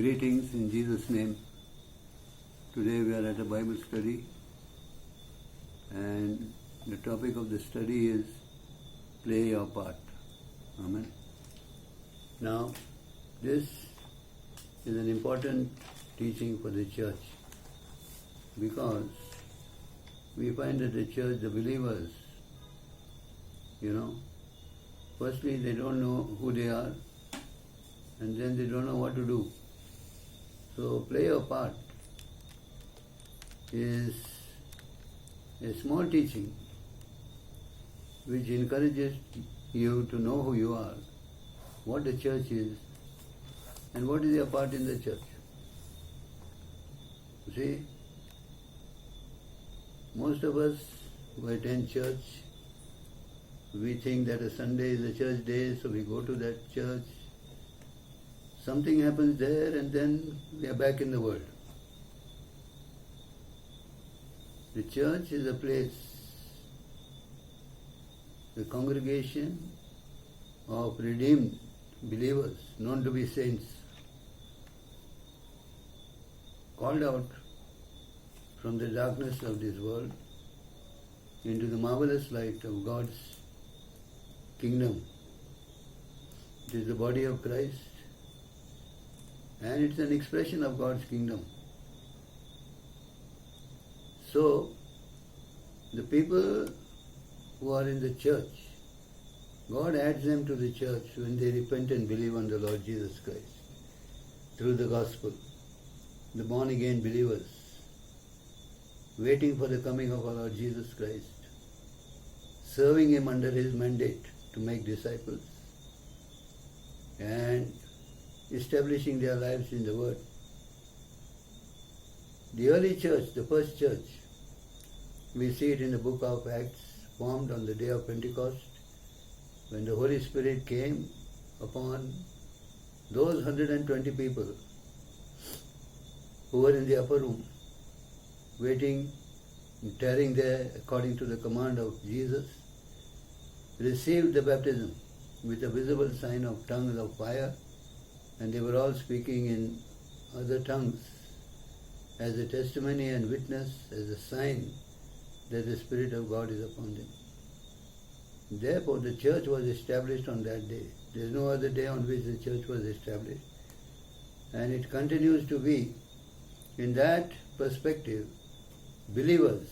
Greetings in Jesus' name. Today we are at a Bible study and the topic of the study is play your part. Amen. Now, this is an important teaching for the church because we find that the church, the believers, firstly they don't know who they are and then they don't know what to do. So play your part is a small teaching which encourages you to know who you are, what the church is, and what is your part in the church. See, most of us who attend church, we think that a Sunday is a church day, so we go to that church. Something happens there and then we are back in the world. The church is a place, the congregation of redeemed believers, known to be saints, called out from the darkness of this world into the marvelous light of God's kingdom. It is the body of Christ and it's an expression of God's kingdom. So, the people who are in the church, God adds them to the church when they repent and believe on the Lord Jesus Christ through the gospel. The born again believers, waiting for the coming of our Lord Jesus Christ, serving Him under His mandate to make disciples, and establishing their lives in the Word. The early church, the first church, we see it in the book of Acts, formed on the day of Pentecost, when the Holy Spirit came upon those 120 people who were in the upper room, waiting, tarrying there according to the command of Jesus, received the baptism with a visible sign of tongues of fire, and they were all speaking in other tongues as a testimony and witness, as a sign that the Spirit of God is upon them. Therefore, the church was established on that day. There is no other day on which the church was established. And it continues to be. In that perspective, believers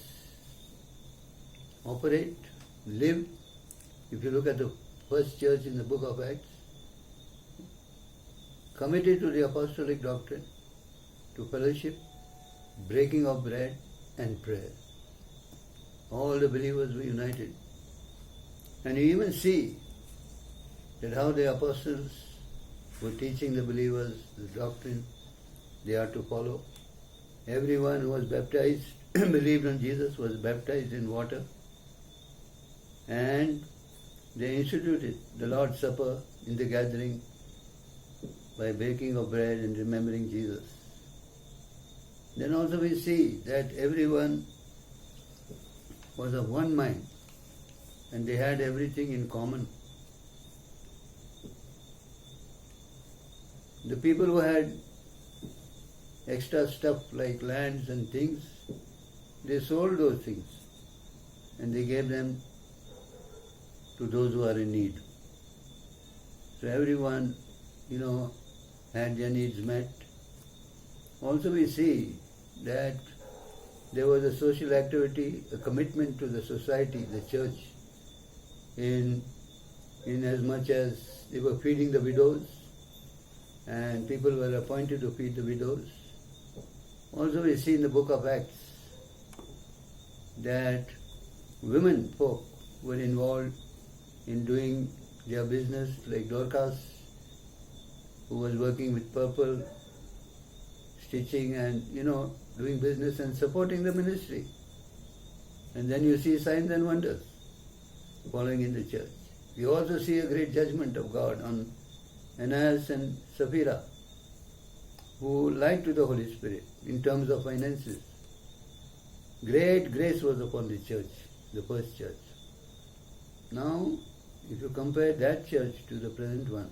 operate, live. If you look at the first church in the book of Acts, committed to the apostolic doctrine, to fellowship, breaking of bread, and prayer. All the believers were united. And you even see that how the apostles were teaching the believers the doctrine they are to follow. Everyone who was baptized, believed on Jesus, was baptized in water. And they instituted the Lord's Supper in the gathering by breaking of bread and remembering Jesus. Then also we see that everyone was of one mind and they had everything in common. The people who had extra stuff like lands and things, they sold those things and they gave them to those who are in need. So everyone, had their needs met. Also we see that there was a social activity, a commitment to the society, the church, in as much as they were feeding the widows and people were appointed to feed the widows. Also we see in the book of Acts that women folk were involved in doing their business, like Dorcas, who was working with purple, stitching and, doing business and supporting the ministry. And then you see signs and wonders following in the church. You also see a great judgment of God on Ananias and Sapphira, who lied to the Holy Spirit in terms of finances. Great grace was upon the church, the first church. Now, if you compare that church to the present one,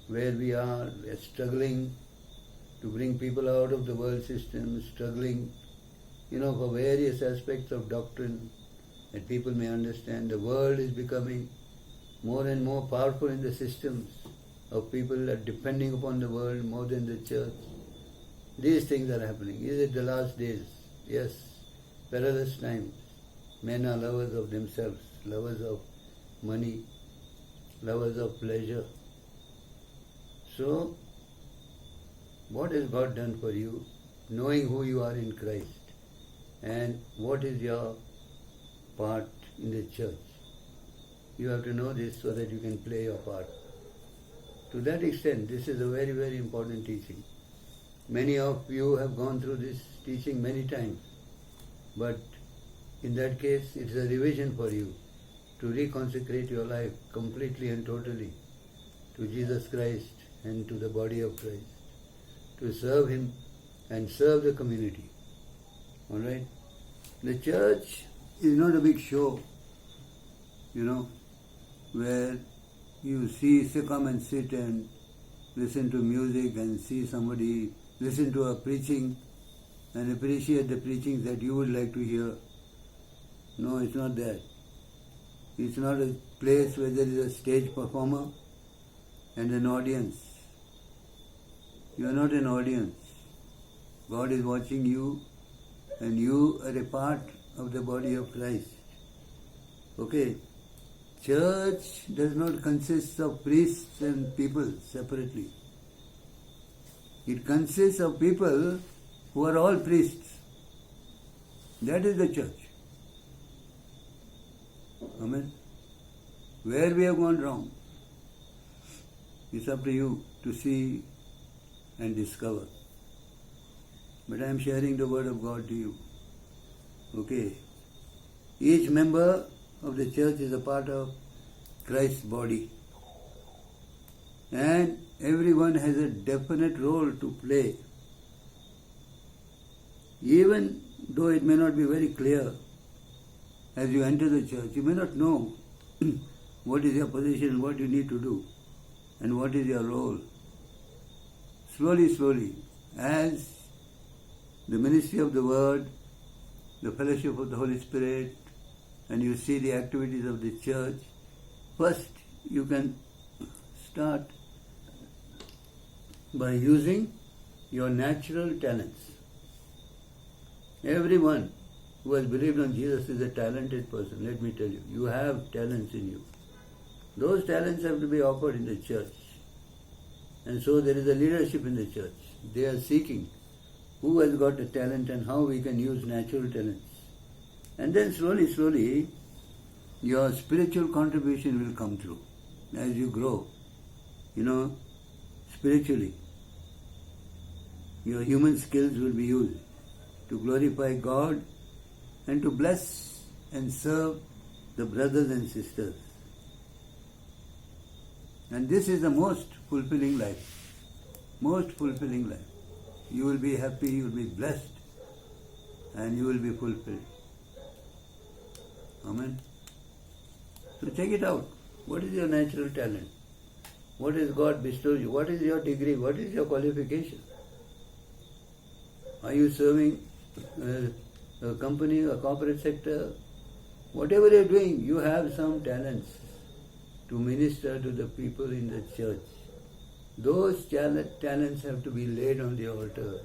where we are struggling to bring people out of the world system, struggling, for various aspects of doctrine, that people may understand the world is becoming more and more powerful in the systems of people are depending upon the world more than the church. These things are happening. Is it the last days? Yes. Perilous times. Men are lovers of themselves, lovers of money, lovers of pleasure. So, what has God done for you? Knowing who you are in Christ and what is your part in the church. You have to know this so that you can play your part. To that extent, this is a very, very important teaching. Many of you have gone through this teaching many times, but in that case, it is a revision for you to reconsecrate your life completely and totally to Jesus Christ and to the body of Christ, to serve Him and serve the community. Alright? The church is not a big show, where you come and sit and listen to music and see somebody, listen to a preaching and appreciate the preachings that you would like to hear. No, it's not that. It's not a place where there is a stage performer and an audience. You are not an audience. God is watching you and you are a part of the body of Christ. Okay? Church does not consist of priests and people separately. It consists of people who are all priests. That is the church. Amen. Where we have gone wrong, it's up to you to see and discover. But I am sharing the word of God to you. Okay. Each member of the church is a part of Christ's body. And everyone has a definite role to play. Even though it may not be very clear as you enter the church, you may not know what is your position, what you need to do, and what is your role. Slowly, as the ministry of the Word, the fellowship of the Holy Spirit, and you see the activities of the church, first you can start by using your natural talents. Everyone who has believed on Jesus is a talented person, let me tell you. You have talents in you. Those talents have to be offered in the church. And so there is a leadership in the church. They are seeking who has got a talent and how we can use natural talents. And then slowly, your spiritual contribution will come through as you grow, spiritually. Your human skills will be used to glorify God and to bless and serve the brothers and sisters. And this is the most fulfilling life. Most fulfilling life. You will be happy, you will be blessed, and you will be fulfilled. Amen. So check it out. What is your natural talent? What has God bestowed you? What is your degree? What is your qualification? Are you serving a company, a corporate sector? Whatever you are doing, you have some talents to minister to the people in the church. Those talents have to be laid on the altar,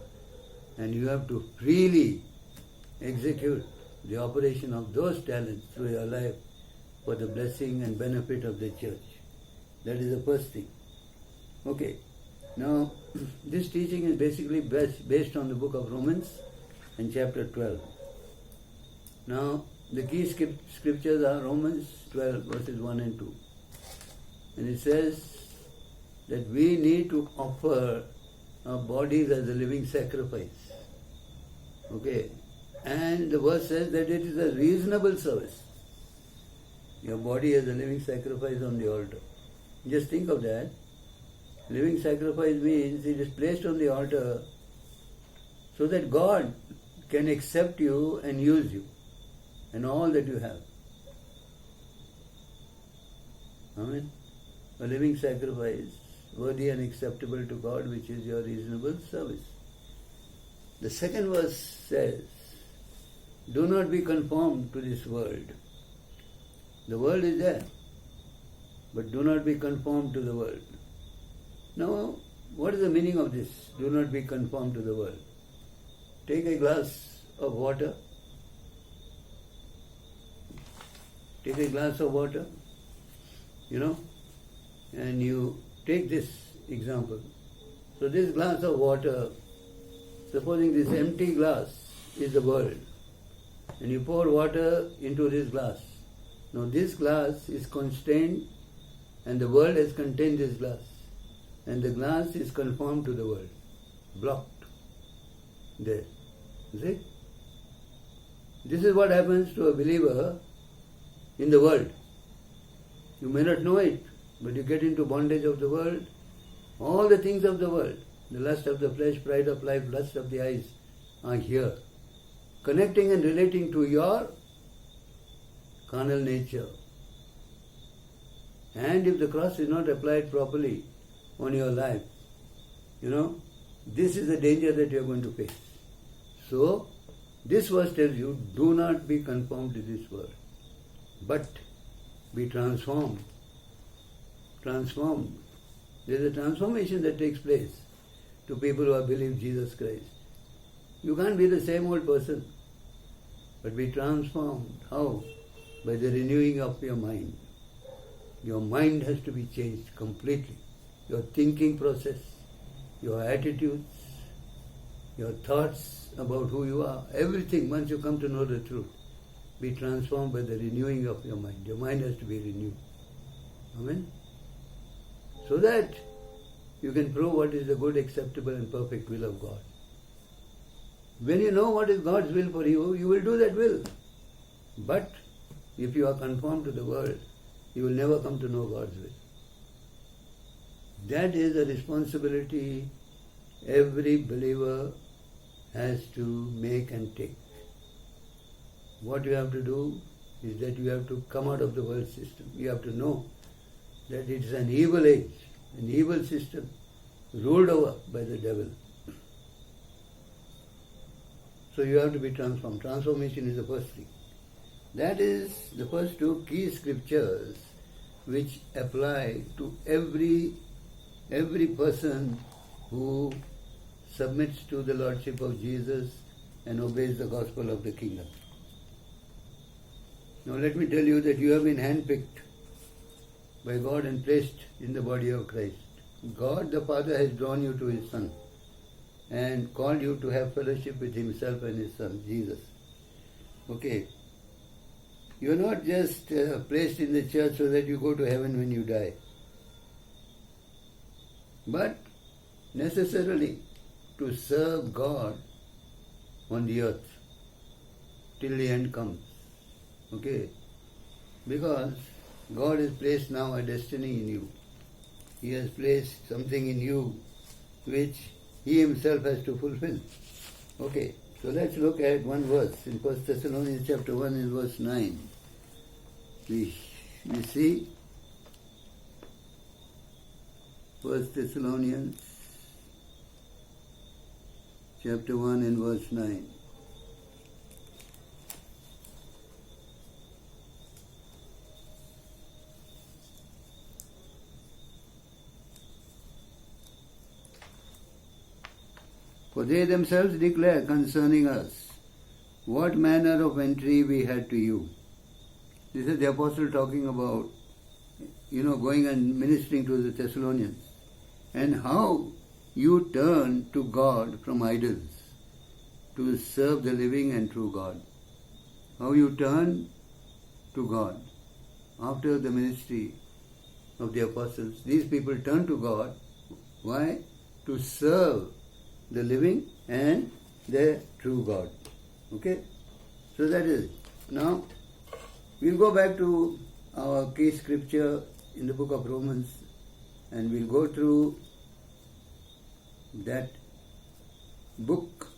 and you have to freely execute the operation of those talents through your life for the blessing and benefit of the church. That is the first thing. Okay. Now, this teaching is basically based on the book of Romans and chapter 12. Now, the key scriptures are Romans 12 verses 1 and 2. And it says that we need to offer our bodies as a living sacrifice. Okay. And the verse says that it is a reasonable service. Your body as a living sacrifice on the altar. Just think of that. Living sacrifice means it is placed on the altar so that God can accept you and use you and all that you have. Amen. A living sacrifice worthy and acceptable to God, which is your reasonable service. The second verse says, do not be conformed to this world. The world is there, but do not be conformed to the world. Now, what is the meaning of this? Do not be conformed to the world. Take a glass of water. Take a glass of water, and you take this example. So this glass of water, supposing this empty glass is the world, and you pour water into this glass. Now this glass is constrained, and the world has contained this glass, and the glass is conformed to the world, blocked there. You see? This is what happens to a believer in the world. You may not know it, but you get into bondage of the world. All the things of the world, the lust of the flesh, pride of life, lust of the eyes, are here, connecting and relating to your carnal nature. And if the cross is not applied properly on your life, this is the danger that you are going to face. So, this verse tells you, do not be conformed to this world, but be transformed. Transformed. There is a transformation that takes place to people who have believed Jesus Christ. You can't be the same old person, but be transformed. How? By the renewing of your mind. Your mind has to be changed completely. Your thinking process, your attitudes, your thoughts about who you are, everything, once you come to know the truth, be transformed by the renewing of your mind. Your mind has to be renewed. Amen? So that you can prove what is the good, acceptable and perfect will of God. When you know what is God's will for you, you will do that will. But if you are conformed to the world, you will never come to know God's will. That is a responsibility every believer has to make and take. What you have to do is that you have to come out of the world system. You have to know that it is an evil age, an evil system ruled over by the devil. So you have to be transformed. Transformation is the first thing. That is the first two key scriptures which apply to every person who submits to the Lordship of Jesus and obeys the gospel of the kingdom. Now let me tell you that you have been handpicked by God and placed in the body of Christ. God the Father has drawn you to His Son and called you to have fellowship with Himself and His Son, Jesus. Okay. You are not just placed in the church so that you go to heaven when you die, but necessarily to serve God on the earth till the end comes. Okay? Because God has placed now a destiny in you. He has placed something in you which He Himself has to fulfill. Okay, so let's look at one verse in 1 Thessalonians chapter 1 and verse 9. We see 1 Thessalonians chapter 1 and verse 9. For they themselves declare concerning us what manner of entry we had to you. This is the apostle talking about, going and ministering to the Thessalonians, and how you turn to God from idols to serve the living and true God. How you turn to God after the ministry of the apostles. These people turn to God. Why? To serve the living and the true God. Okay? So that is it. Now, we'll go back to our key scripture in the book of Romans and we'll go through that book,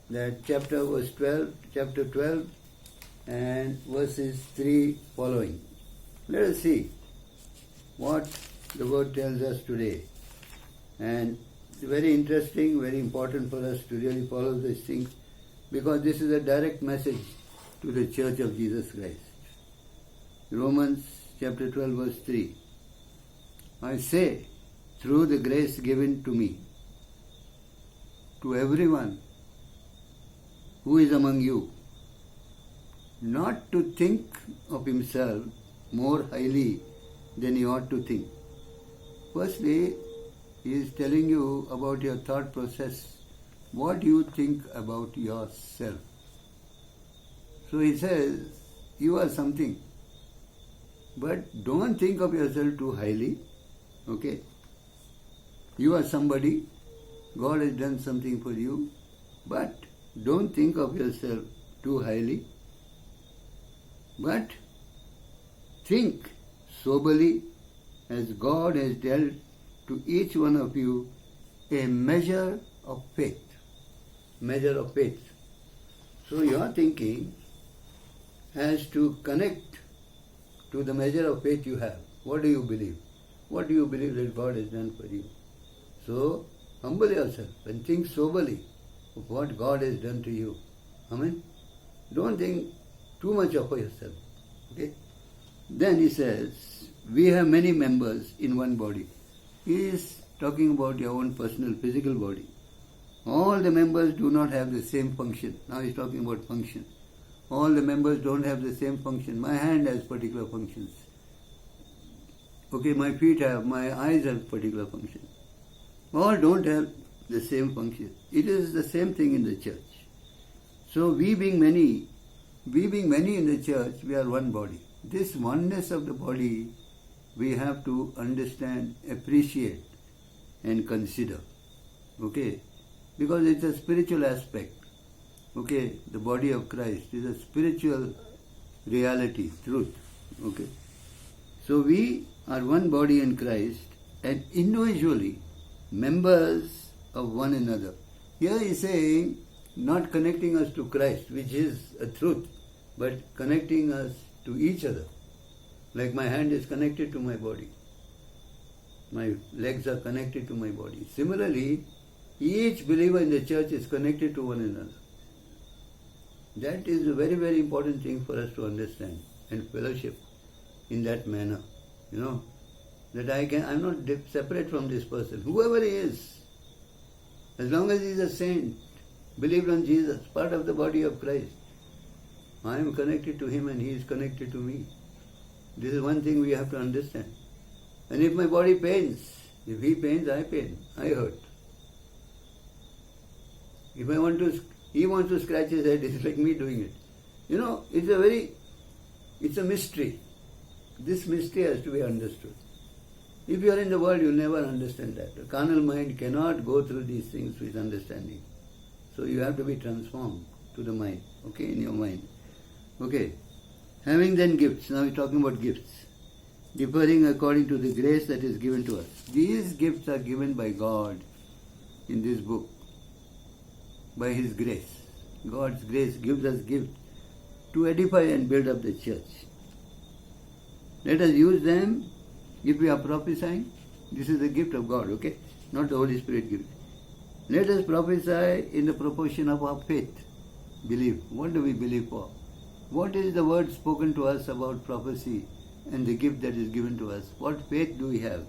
that chapter 12 and verses 3 following. Let us see what the word tells us today. And it's very interesting, very important for us to really follow these things, because this is a direct message to the Church of Jesus Christ. Romans chapter 12 verse 3. I say, through the grace given to me, to everyone who is among you, not to think of himself more highly than he ought to think. Firstly, he is telling you about your thought process, what you think about yourself. So he says, you are something, but don't think of yourself too highly, okay? You are somebody, God has done something for you, but don't think of yourself too highly, but think soberly, as God has dealt to each one of you a measure of faith. Measure of faith. So your thinking has to connect to the measure of faith you have. What do you believe? What do you believe that God has done for you? So humble yourself and think soberly of what God has done to you. Amen? Don't think too much of yourself. Okay? Then he says, we have many members in one body. He is talking about your own personal physical body. All the members do not have the same function. Now he's talking about function. All the members don't have the same function. My hand has particular functions. Okay, my feet have, my eyes have particular function. All don't have the same function. It is the same thing in the church. So we being many in the church, we are one body. This oneness of the body we have to understand, appreciate and consider. Okay? Because it's a spiritual aspect. Okay? The body of Christ is a spiritual reality, truth. Okay? So we are one body in Christ and individually members of one another. Here he is saying, not connecting us to Christ, which is a truth, but connecting us to each other. Like my hand is connected to my body. My legs are connected to my body. Similarly, each believer in the church is connected to one another. That is a very, very important thing for us to understand and fellowship in that manner. You know, that I'm not separate from this person. Whoever he is, as long as he is a saint, believed on Jesus, part of the body of Christ, I am connected to him and he is connected to me. This is one thing we have to understand. And if my body pains, if he pains, I pain, I hurt. If he wants to scratch his head, it's like me doing it. You know, it's a mystery. This mystery has to be understood. If you are in the world, you'll never understand that. The carnal mind cannot go through these things with understanding. So you have to be transformed to the mind, okay, in your mind. Okay. Having then gifts, now we're talking about gifts, differing according to the grace that is given to us. These gifts are given by God in this book, by His grace. God's grace gives us gifts to edify and build up the church. Let us use them. If we are prophesying, this is the gift of God, okay? Not the Holy Spirit gift. Let us prophesy in the proportion of our faith. Believe. What do we believe for? What is the word spoken to us about prophecy and the gift that is given to us? What faith do we have?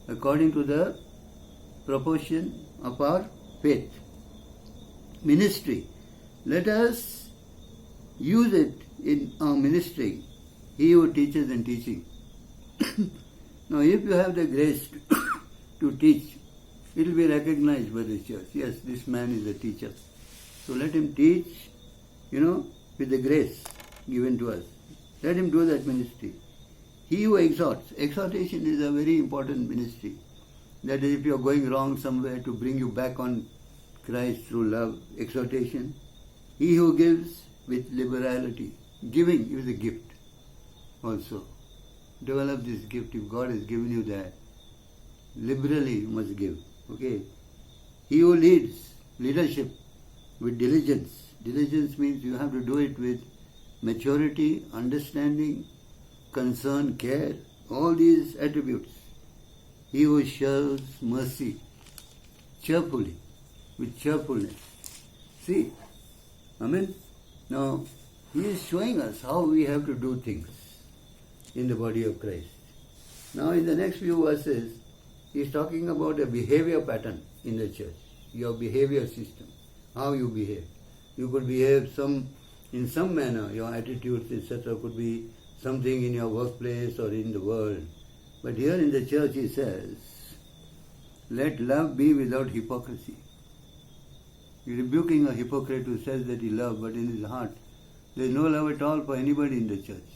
According to the proportion of our faith. Ministry. Let us use it in our ministry. He who teaches and teaching. Now, if you have the grace to teach, it will be recognized by the church. Yes, this man is a teacher. So let him teach, with the grace given to us. Let him do that ministry. He who exhorts. Exhortation is a very important ministry. That is, if you are going wrong somewhere, to bring you back on Christ through love, exhortation. He who gives with liberality. Giving is a gift also. Develop this gift. If God has given you that, liberally you must give. Okay. He who leads, leadership with diligence. Diligence means you have to do it with maturity, understanding, concern, care, all these attributes. He who shows mercy. cheerfully, with cheerfulness. See, Amen. Now, he is showing us how we have to do things in the body of Christ. Now, in the next few verses, he is talking about a behavior pattern in the church, your behavior system, how you behave. You could behave in some manner, your attitudes, etc., could be something in your workplace or in the world. But here in the church he says, let love be without hypocrisy. He is rebuking a hypocrite who says that he loves, but in his heart there is no love at all for anybody in the church.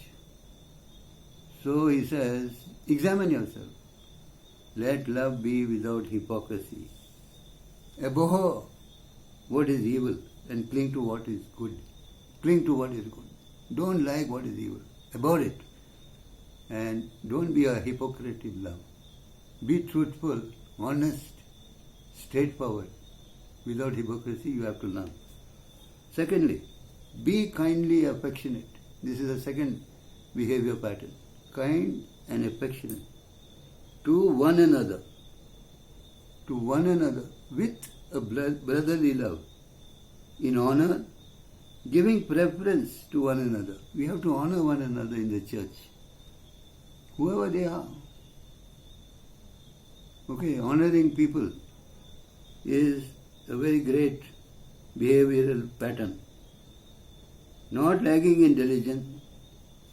So he says, examine yourself. Let love be without hypocrisy. Abhor what is evil and cling to what is good. Cling to what is good. Don't like what is evil. Abhor it. And don't be a hypocrite in love. Be truthful, honest, straightforward. Without hypocrisy, you have to love. Secondly, be kindly affectionate. This is the second behavior pattern. Kind and affectionate to one another. To one another with a brotherly love. In honor, giving preference to one another. We have to honor one another in the church. Whoever they are. Okay, honoring people is a very great behavioral pattern. Not lagging in diligence,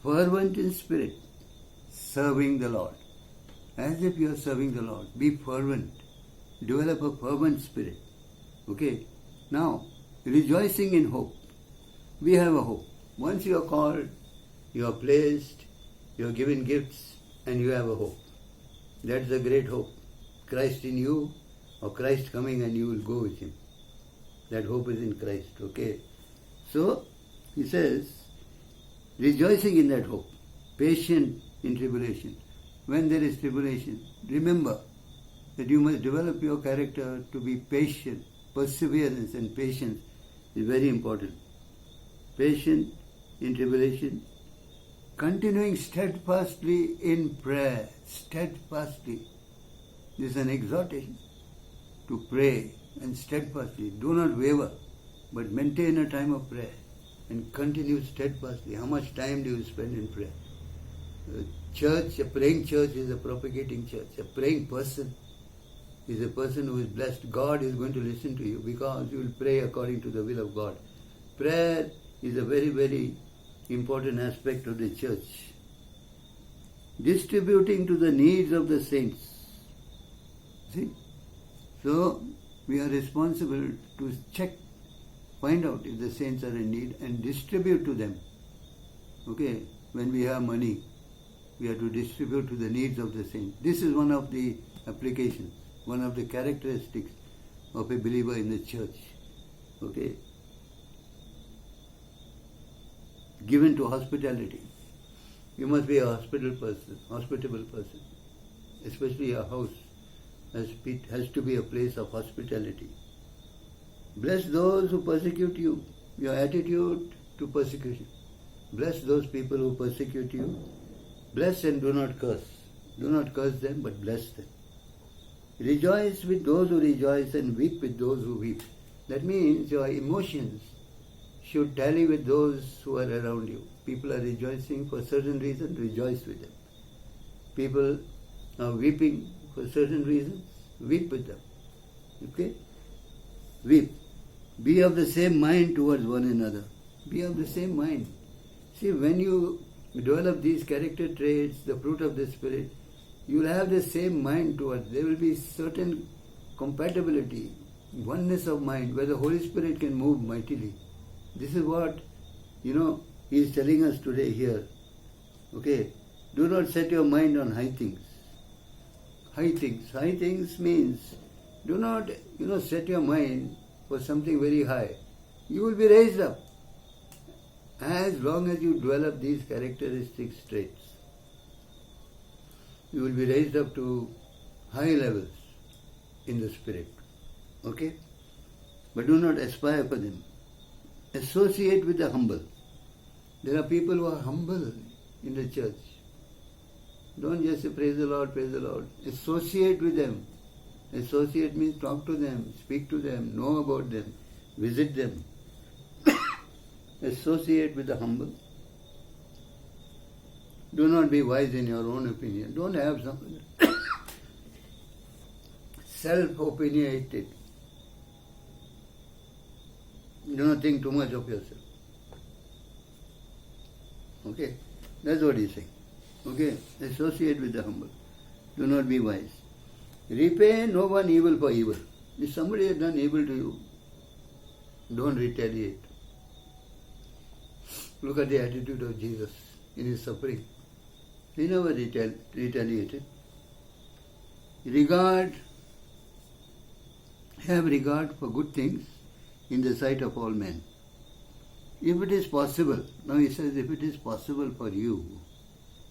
fervent in spirit, serving the Lord. As if you are serving the Lord. Be fervent. Develop a fervent spirit. Okay? Now, rejoicing in hope. We have a hope. Once you are called, you are placed, you are given gifts, and you have a hope. That's a great hope. Christ in you, or Christ coming and you will go with him. That hope is in Christ. Okay? So, he says, rejoicing in that hope. Patient in tribulation. When there is tribulation, remember that you must develop your character to be patient. Perseverance and patience is very important. Patient in tribulation, continuing steadfastly in prayer. Steadfastly. This is an exhortation to pray and steadfastly. Do not waver, but maintain a time of prayer and continue steadfastly. How much time do you spend in prayer? A praying church is a propagating church. A praying person is a person who is blessed. God is going to listen to you because you will pray according to the will of God. Prayer is a very, very important aspect of the church. Distributing to the needs of the saints. See? So, we are responsible to check, find out if the saints are in need and distribute to them. Okay? When we have money, we have to distribute to the needs of the saints. This is one of the applications, one of the characteristics of a believer in the church. Okay? Given to hospitality. You must be a hospitable person. Especially a house has to be a place of hospitality. Bless those who persecute you. Your attitude to persecution. Bless those people who persecute you. Bless and do not curse. Do not curse them, but bless them. Rejoice with those who rejoice and weep with those who weep. That means your emotions should tally with those who are around you. People are rejoicing for certain reasons, rejoice with them. People are weeping for certain reasons, weep with them. Okay? Weep. Be of the same mind towards one another. Be of the same mind. See, when you develop these character traits, the fruit of the Spirit, you will have the same mind towards. There will be certain compatibility, oneness of mind, where the Holy Spirit can move mightily. This is what, he is telling us today here. Okay? Do not set your mind on high things. High things. High things means, do not, set your mind for something very high. You will be raised up. As long as you develop these characteristic traits, you will be raised up to high levels in the Spirit. Okay? But do not aspire for them. Associate with the humble. There are people who are humble in the church. Don't just say praise the Lord, praise the Lord. Associate with them. Associate means talk to them, speak to them, know about them, visit them. Associate with the humble. Do not be wise in your own opinion. Don't have some self-opinionated. Do not think too much of yourself. Okay? That's what he's saying. Okay? Associate with the humble. Do not be wise. Repay no one evil for evil. If somebody has done evil to you, don't retaliate. Look at the attitude of Jesus in his suffering. He never retaliated. Have regard for good things in the sight of all men. If it is possible, now he says, if it is possible for you,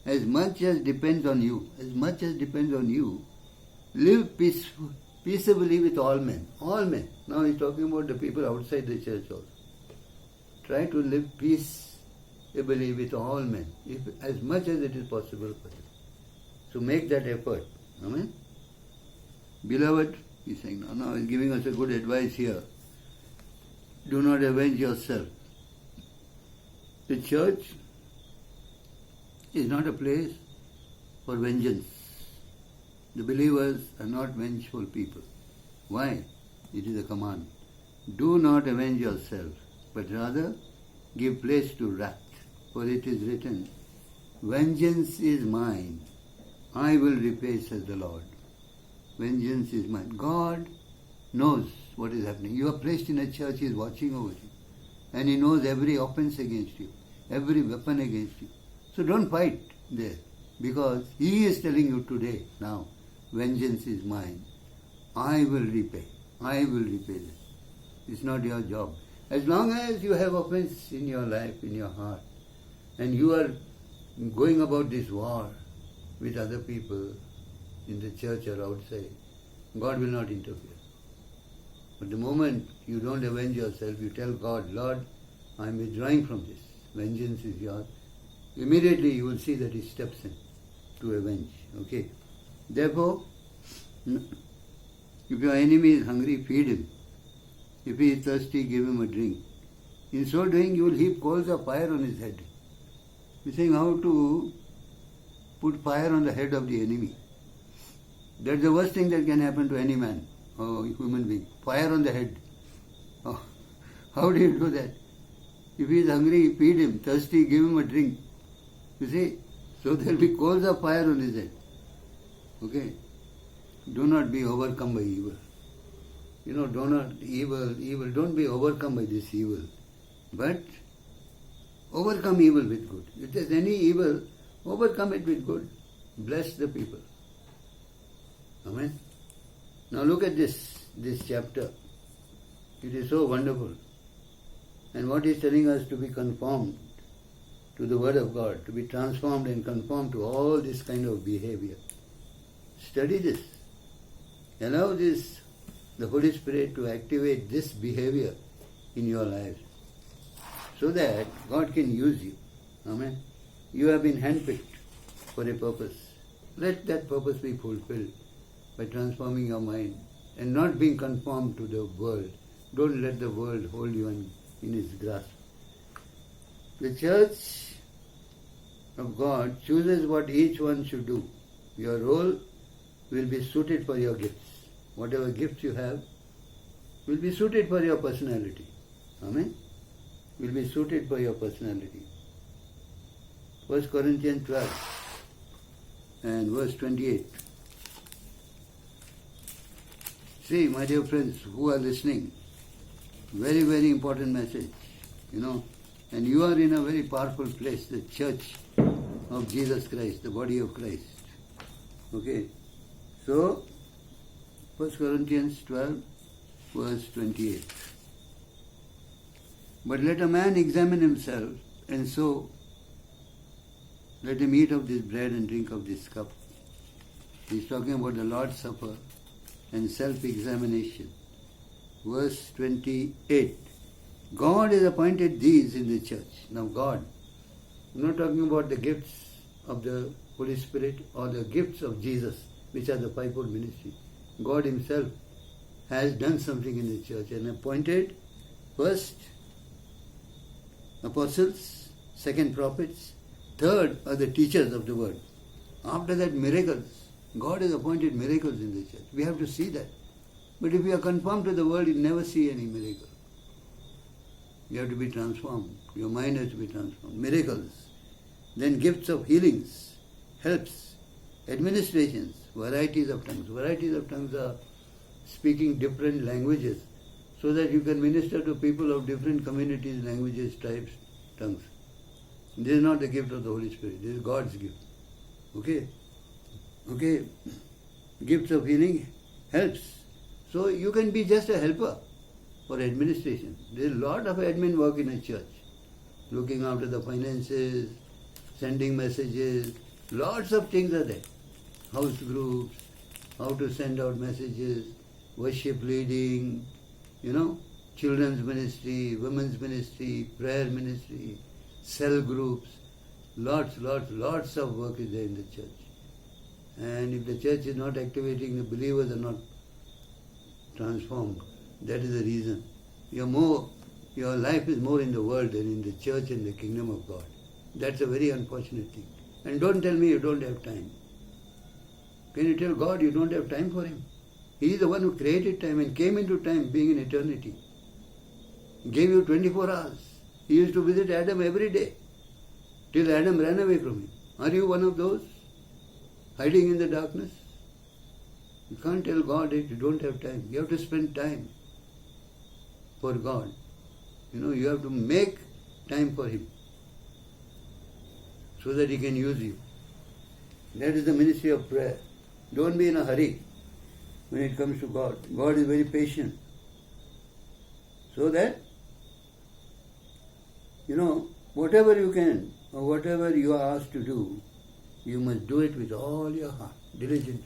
as much as depends on you, live peaceably with all men. All men. Now he's talking about the people outside the church also. Try to live peaceably with all men, as much as it is possible for you. So make that effort. Amen. Beloved, he's saying, now he's giving us a good advice here. Do not avenge yourself. The church is not a place for vengeance. The believers are not vengeful people. Why? It is a command. Do not avenge yourself, but rather give place to wrath. For it is written, vengeance is mine, I will repay, says the Lord. Vengeance is mine. God knows what is happening. You are placed in a church, He is watching over you. And He knows every offense against you, every weapon against you. So don't fight there, because He is telling you today, now, vengeance is mine. I will repay. I will repay this. It's not your job. As long as you have offense in your life, in your heart, and you are going about this war with other people in the church or outside, God will not interfere. But the moment you don't avenge yourself, you tell God, Lord, I am withdrawing from this. Vengeance is yours. Immediately you will see that He steps in to avenge. Okay? Therefore, if your enemy is hungry, feed him. If he is thirsty, give him a drink. In so doing, you will heap coals of fire on his head. He is saying how to put fire on the head of the enemy. That's the worst thing that can happen to any man or human being. Fire on the head. Oh, how do you do that? If he is hungry, feed him. Thirsty, give him a drink. You see? So there will be coals of fire on his head. Okay? Do not be overcome by evil. Don't be overcome by this evil. But overcome evil with good. If there's any evil, overcome it with good. Bless the people. Amen. Now look at this chapter. It is so wonderful. And what is telling us to be conformed to the Word of God, to be transformed and conformed to all this kind of behavior. Study this. Allow this, the Holy Spirit, to activate this behavior in your lives, so that God can use you. Amen. You have been handpicked for a purpose. Let that purpose be fulfilled by transforming your mind and not being conformed to the world. Don't let the world hold you in its grasp. The church of God chooses what each one should do. Your role will be suited for your gifts. Whatever gifts you have will be suited for your personality. Amen? Will be suited for your personality. 1 Corinthians 12 and verse 28. See, my dear friends who are listening, very, very important message, and you are in a very powerful place, the church of Jesus Christ, the body of Christ. Okay, so 1 Corinthians 12, verse 28. But let a man examine himself, and so let him eat of this bread and drink of this cup. He's talking about the Lord's Supper and self-examination. Verse 28. God has appointed these in the church. Now God, I'm not talking about the gifts of the Holy Spirit or the gifts of Jesus, which are the fivefold ministry. God Himself has done something in the church and appointed first apostles, second prophets, third are the teachers of the word. After that, miracles. God has appointed miracles in the church. We have to see that. But if we are conformed to the world, you never see any miracle. You have to be transformed. Your mind has to be transformed. Miracles. Then gifts of healings, helps, administrations, varieties of tongues. Varieties of tongues are speaking different languages so that you can minister to people of different communities, languages, tribes, tongues. This is not the gift of the Holy Spirit. This is God's gift. Okay? Okay? Gifts of healing helps. So you can be just a helper for administration. There is a lot of admin work in a church. Looking after the finances, sending messages, lots of things are there. House groups, how to send out messages, worship leading, children's ministry, women's ministry, prayer ministry, cell groups. Lots of work is there in the church. And if the church is not activating, the believers are not transformed. That is the reason. Your life is more in the world than in the church and the kingdom of God. That's a very unfortunate thing. And don't tell me you don't have time. Can you tell God you don't have time for Him? He is the one who created time and came into time being in eternity. He gave you 24 hours. He used to visit Adam every day till Adam ran away from Him. Are you one of those hiding in the darkness? You can't tell God that you don't have time. You have to spend time for God. You have to make time for Him so that He can use you. That is the ministry of prayer. Don't be in a hurry when it comes to God. God is very patient. So that, whatever you can or whatever you are asked to do, you must do it with all your heart, diligently.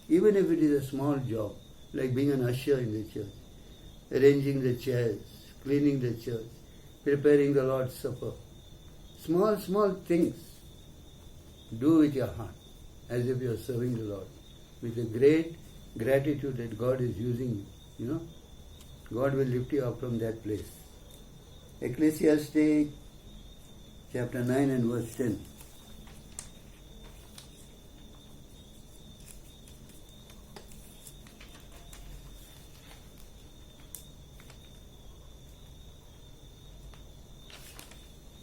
Even if it is a small job, like being an usher in the church, arranging the chairs, cleaning the church, preparing the Lord's Supper. Small things. Do with your heart, as if you are serving the Lord, with a great gratitude that God is using you. God will lift you up from that place. Ecclesiastes chapter 9 and verse 10.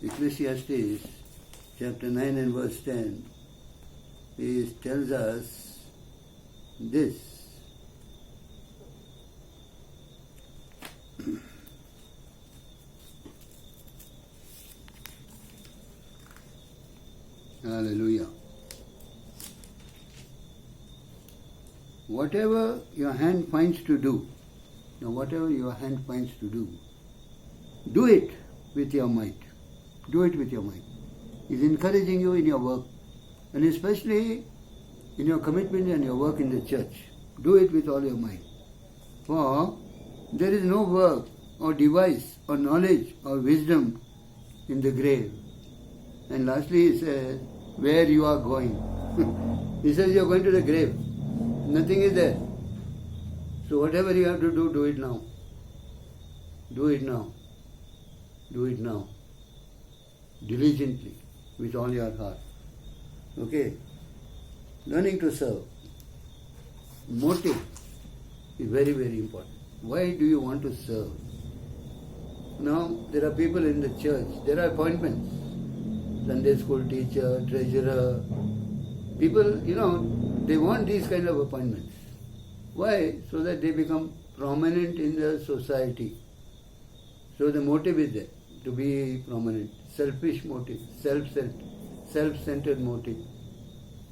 Ecclesiastes chapter 9 and verse 10 tells us this. Hallelujah. Whatever your hand finds to do, do it with your might. Do it with your might. He's encouraging you in your work, and especially in your commitment and your work in the church. Do it with all your might. For there is no work or device or knowledge or wisdom in the grave. And lastly he says, where you are going. He says you are going to the grave. Nothing is there. So whatever you have to do, do it now. Do it now. Do it now. Diligently, with all your heart. Okay? Learning to serve. Motive is very, very important. Why do you want to serve? Now, there are people in the church, there are appointments. Sunday school teacher, treasurer. People, they want these kind of appointments. Why? So that they become prominent in the society. So the motive is there, to be prominent. Selfish motive, self-centered motive.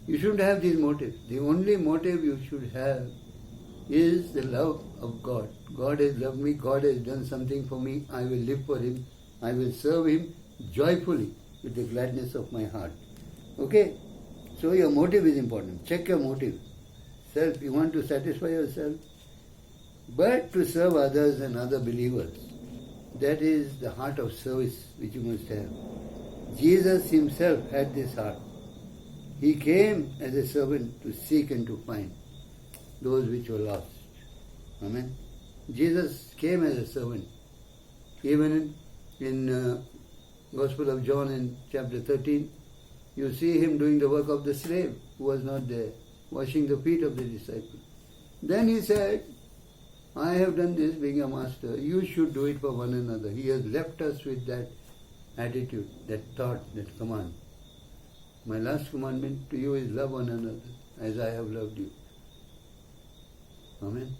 You shouldn't have these motives. The only motive you should have is the love of God. God has loved me, God has done something for me, I will live for Him, I will serve Him joyfully with the gladness of my heart. Okay? So your motive is important. Check your motive. Self, you want to satisfy yourself, but to serve others and other believers. That is the heart of service which you must have. Jesus Himself had this heart. He came as a servant to seek and to find. those which were lost. Amen. Jesus came as a servant. Even in Gospel of John in chapter 13, you see him doing the work of the slave who was not there, washing the feet of the disciples. Then he said, I have done this being a master. You should do it for one another. He has left us with that attitude, that thought, that command. My last commandment to you is love one another as I have loved you. Amen.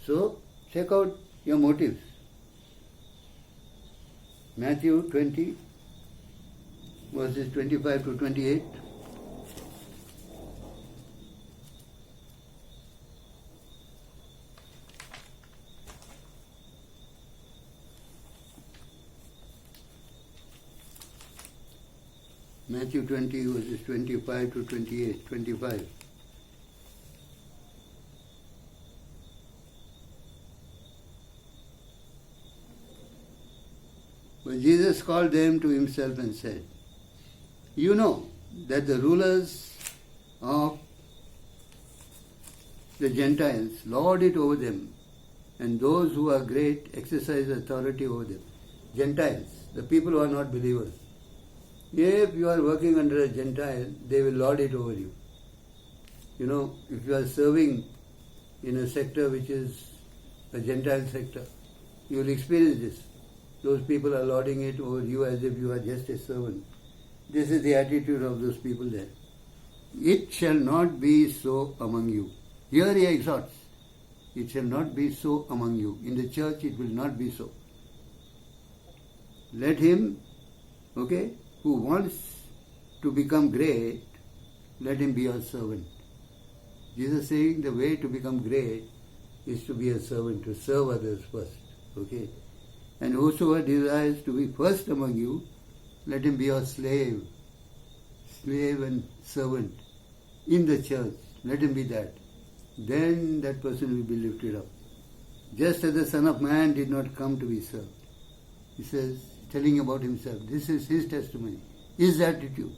So, check out your motives. Matthew 20, verses 25 to 28. Matthew 20, verses 25 to 28. 25. But Jesus called them to himself and said, You know that the rulers of the Gentiles lord it over them, and those who are great exercise authority over them. Gentiles, the people who are not believers. If you are working under a Gentile, they will lord it over you. You know, if you are serving in a sector which is a Gentile sector, you will experience this. Those people are lording it over you as if you are just a servant. This is the attitude of those people there. It shall not be so among you. Here he exhorts. It shall not be so among you. In the church it will not be so. Let him, who wants to become great, let him be your servant. Jesus saying the way to become great is to be a servant, to serve others first. And whosoever desires to be first among you, let him be your slave and servant in the church. Let him be that. Then that person will be lifted up. Just as the Son of Man did not come to be served. He says, telling about himself, this is his testimony, his attitude.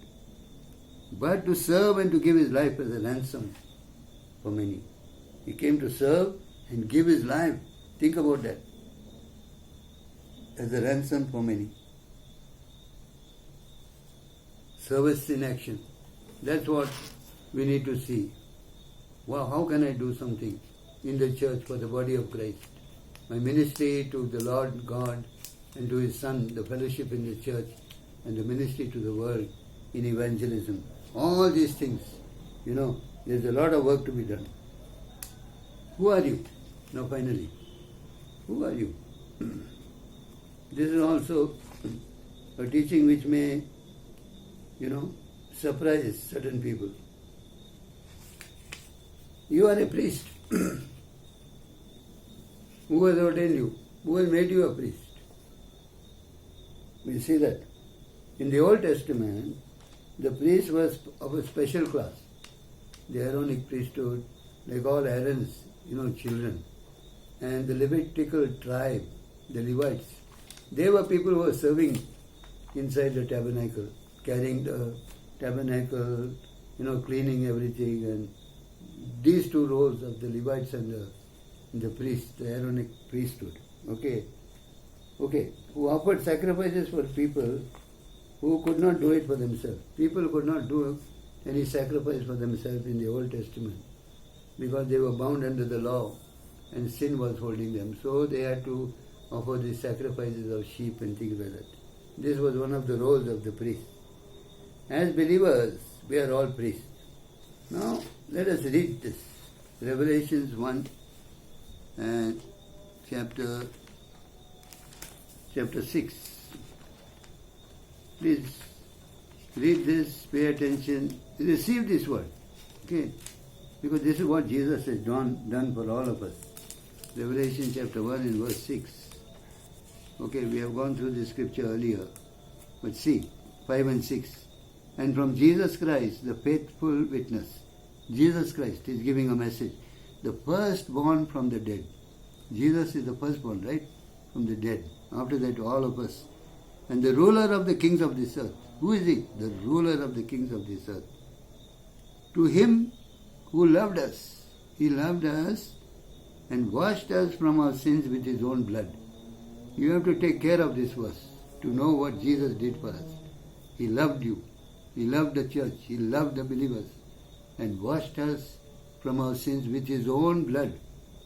But to serve and to give his life as a ransom for many. He came to serve and give his life. Think about that. As a ransom for many. Service in action. That's what we need to see. Wow, how can I do something in the church for the body of Christ? My ministry to the Lord God and to His Son, the fellowship in the church, and the ministry to the world in evangelism. All these things, there's a lot of work to be done. Who are you? Now finally, who are you? This is also a teaching which may, surprise certain people. You are a priest. Who has ordained you? Who has made you a priest? We see that. In the Old Testament, the priest was of a special class. The Aaronic priesthood, like all Aaron's, children. And the Levitical tribe, the Levites, they were people who were serving inside the tabernacle, carrying the tabernacle, cleaning everything. And these two roles of the Levites and the priest, the Aaronic priesthood. Who offered sacrifices for people who could not do it for themselves. People could not do any sacrifice for themselves in the Old Testament because they were bound under the law and sin was holding them. So they had to offer these sacrifices of sheep and things like that. This was one of the roles of the priest. As believers, we are all priests. Now, let us read this. Revelations 1 and chapter 6. Please read this, pay attention, receive this word. Because this is what Jesus has done for all of us. Revelation chapter 1 and verse 6. We have gone through this scripture earlier. But see, 5 and 6. And from Jesus Christ, the faithful witness, Jesus Christ is giving a message. The firstborn from the dead. Jesus is the firstborn, right? From the dead. After that, all of us. And the ruler of the kings of this earth. Who is he? The ruler of the kings of this earth. To him who loved us He loved us and washed us from our sins with His own blood. You have to take care of this verse to know what Jesus did for us. He loved you. He loved the church. He loved the believers and washed us from our sins with His own blood.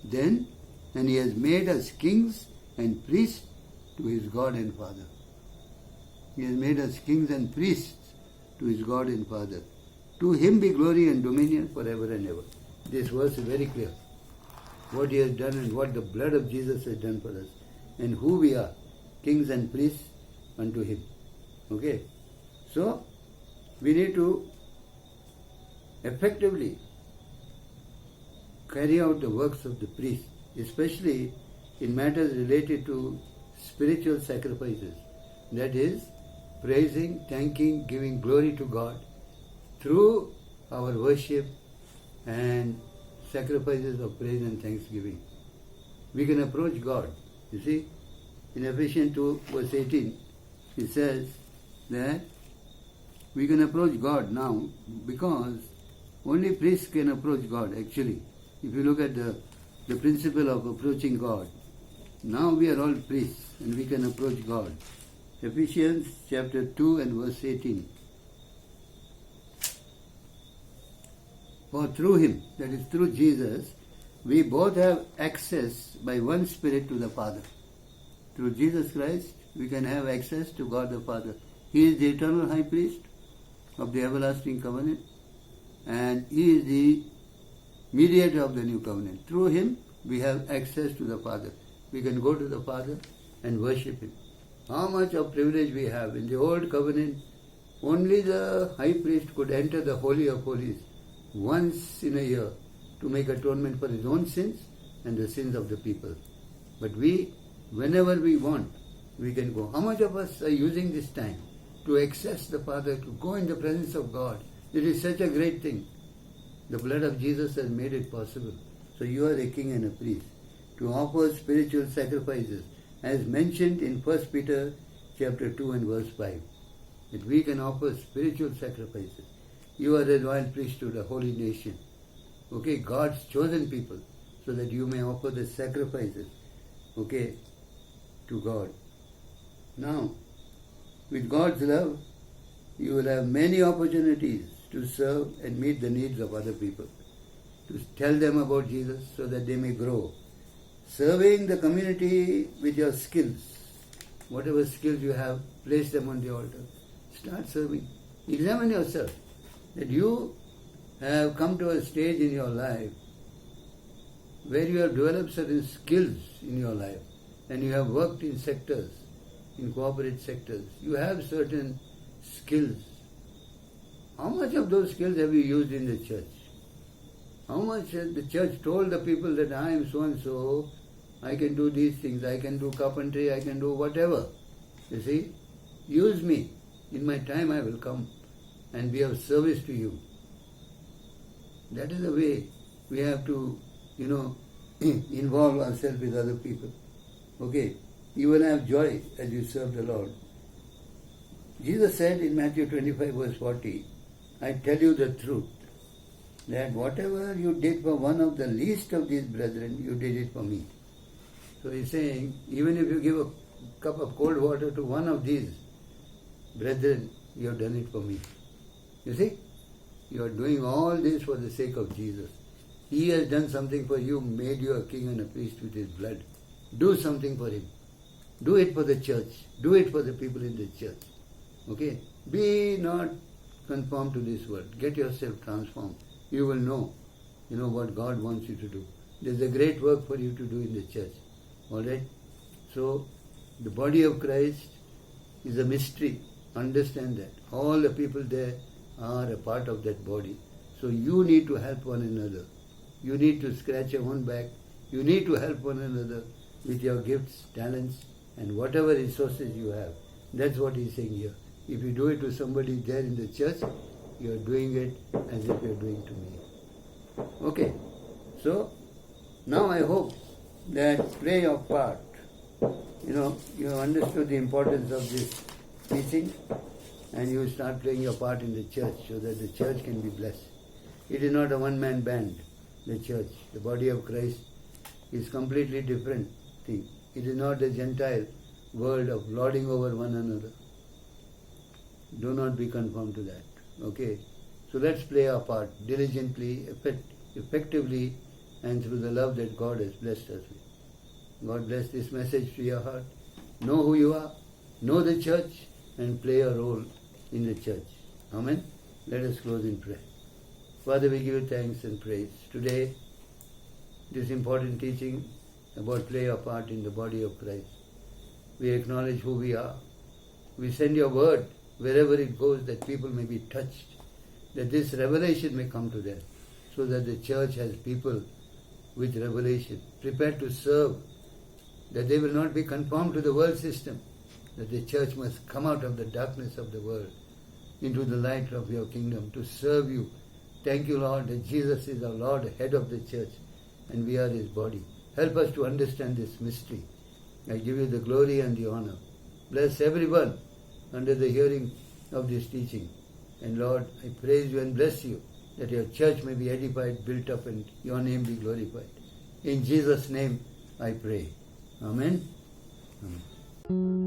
Then, and He has made us kings and priests to His God and Father. He has made us kings and priests to His God and Father. To Him be glory and dominion forever and ever. This verse is very clear. What He has done and what the blood of Jesus has done for us. And who we are, kings and priests unto Him. Okay? So, we need to effectively carry out the works of the priest, especially in matters related to spiritual sacrifices. That is, praising, thanking, giving glory to God through our worship and sacrifices of praise and thanksgiving. We can approach God. You see, in Ephesians 2 verse 18, it says that we can approach God now because only priests can approach God actually. If you look at the principle of approaching God, now we are all priests and we can approach God. Ephesians chapter 2 and verse 18. For through Him, that is through Jesus, we both have access by one Spirit to the Father. Through Jesus Christ, we can have access to God the Father. He is the eternal high priest of the everlasting covenant, and He is the mediator of the new covenant. Through Him, we have access to the Father. We can go to the Father and worship Him. How much of privilege we have. In the old covenant, only the high priest could enter the Holy of Holies once in a year to make atonement for his own sins and the sins of the people. But we, whenever we want, we can go. How much of us are using this time to access the Father, to go in the presence of God? It is such a great thing. The blood of Jesus has made it possible. So you are a king and a priest to offer spiritual sacrifices, as mentioned in 1 Peter chapter 2 and verse 5. That we can offer spiritual sacrifices. You are a royal priesthood, a holy nation. Okay, God's chosen people, so that you may offer the sacrifices, okay, to God. Now, with God's love, you will have many opportunities to serve and meet the needs of other people, to tell them about Jesus so that they may grow. Serving the community with your skills, whatever skills you have, place them on the altar. Start serving. Examine yourself, that you have come to a stage in your life where you have developed certain skills in your life and you have worked in sectors, in corporate sectors. You have certain skills. How much of those skills have you used in the church? How much has the church told the people that I am so and so, I can do these things, I can do carpentry, I can do whatever. You see, use me. In my time I will come and be of service to you. That is the way we have to, involve ourselves with other people. Okay, you will have joy as you serve the Lord. Jesus said in Matthew 25 verse 40, I tell you the truth, that whatever you did for one of the least of these brethren, you did it for me. So he's saying, even if you give a cup of cold water to one of these brethren, you have done it for me. You see? You are doing all this for the sake of Jesus. He has done something for you, made you a king and a priest with His blood. Do something for Him. Do it for the church. Do it for the people in the church. Okay? Be not conformed to this world. Get yourself transformed. You will know, what God wants you to do. There's a great work for you to do in the church. Alright? So, the body of Christ is a mystery. Understand that. All the people there are a part of that body. So you need to help one another. You need to scratch your own back. You need to help one another with your gifts, talents, and whatever resources you have. That's what he's saying here. If you do it to somebody there in the church, you are doing it as if you are doing to me. Okay. So, now I hope that play your part. You have understood the importance of this teaching, and you start playing your part in the church so that the church can be blessed. It is not a one-man band. the church. The body of Christ is completely different thing. It is not the Gentile world of lording over one another. Do not be conformed to that. Okay? So let's play our part diligently, effectively, and through the love that God has blessed us with. God bless this message to your heart. Know who you are, know the church, and play a role in the church. Amen? Let us close in prayer. Father, we give you thanks and praise. Today, this important teaching about play a part in the body of Christ. We acknowledge who we are. We send your word wherever it goes that people may be touched, that this revelation may come to them, so that the church has people with revelation, prepared to serve, that they will not be conformed to the world system, that the church must come out of the darkness of the world into the light of your kingdom to serve you. Thank you, Lord, that Jesus is our Lord, head of the church, and we are his body. Help us to understand this mystery. I give you the glory and the honor. Bless everyone under the hearing of this teaching. And Lord, I praise you and bless you, that your church may be edified, built up, and your name be glorified. In Jesus' name I pray. Amen. Amen.